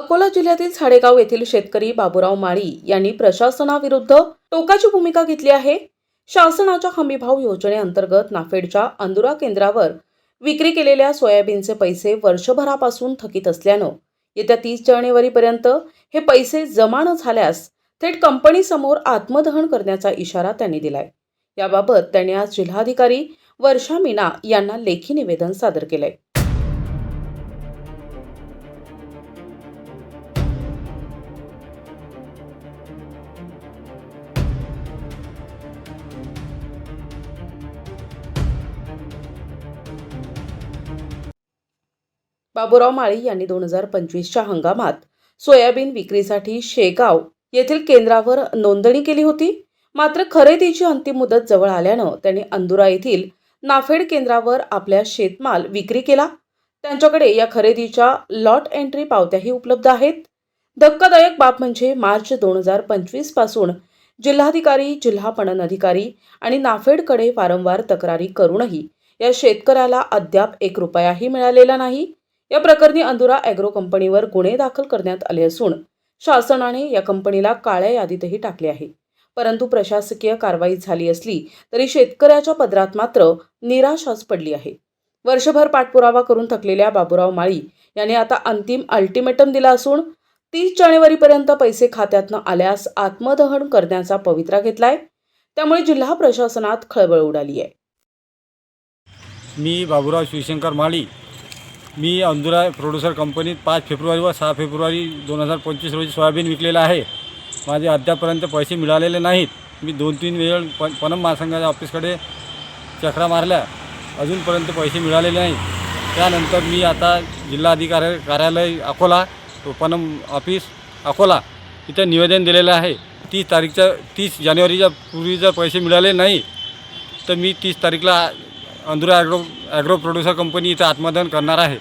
अकोला जिल्ह्यातील साडेगाव येथील शेतकरी बाबूराव माळी यांनी प्रशासनाविरुद्ध टोकाची भूमिका घेतली आहे। शासनाच्या हमीभाव योजनेअंतर्गत नाफेडच्या अंदुरा केंद्रावर विक्री केलेल्या सोयाबीनचे पैसे वर्षभरापासून थकीत असल्यानं येत्या 30 जानेवारीपर्यंत हे पैसे जमा न झाल्यास थेट कंपनीसमोर आत्मदहन करण्याचा इशारा त्यांनी दिलाय। याबाबत त्यांनी आज जिल्हाधिकारी वर्षा मीना यांना लेखी निवेदन सादर केलंय। बाबूराव माळी यांनी 2025च्या हंगामात सोयाबीन विक्रीसाठी शेगाव येथील केंद्रावर नोंदणी केली होती। मात्र खरेदीची अंतिम मुदत जवळ आल्यानं त्यांनी अंदुरा येथील नाफेड केंद्रावर आपल्या शेतमाल विक्री केला। त्यांच्याकडे या खरेदीच्या लॉट एंट्री पावत्याही उपलब्ध आहेत। धक्कादायक बाब म्हणजे मार्च 2025 पासून जिल्हाधिकारी, जिल्हा पणन अधिकारी आणि नाफेडकडे वारंवार तक्रारी करूनही या शेतकऱ्याला अद्याप 1 रुपयाही मिळालेला नाही। या प्रकरणी अंदुरा ॲग्रो कंपनीवर गुन्हे दाखल करण्यात आले असून शासनाने या कंपनीला काळ्या यादीतही टाकले आहे। परंतु प्रशासकीय कारवाई झाली असली तरी शेतकऱ्याच्या पदरात मात्र निराशाच पडली आहे। वर्षभर पाठपुरावा करून थकलेल्या बाबूराव माळी यांनी आता अंतिम अल्टिमेटम दिला असून 30 जानेवारीपर्यंत पैसे खात्यात न आल्यास आत्मदहन करण्याचा पवित्रा घेतलाय। त्यामुळे जिल्हा प्रशासनात खळबळ उडाली आहे। मी बाबूराव शिवशंकर माळी, मी अंदुरा प्रोड्युसर कंपनीत 5 फेब्रुवारी व 6 फेब्रुवारी 2025 रोजी सोयाबीन विकलेलं आहे। माझे अद्यापपर्यंत पैसे मिळालेले नाहीत। मी 2-3 वेळ पणन महासंघाच्या ऑफिसकडे चक्रा मारल्या, अजूनपर्यंत पैसे मिळालेले नाहीत। त्यानंतर मी आता जिल्हाधिकारी कार्यालय अकोला, पणन ऑफिस अकोला इथे निवेदन दिलेलं आहे। 30 जानेवारीच्या पूर्वी जर पैसे मिळाले नाही तर मी 30 तारीखला अंदुरा ॲग्रो प्रोड्युसर कंपनी इथं आत्मदहन करणार आहे।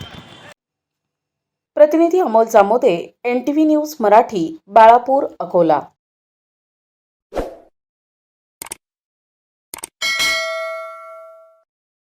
प्रतिनिधी अमोल जामोदे, NTV न्यूज मराठी, बाळापूर, अकोला।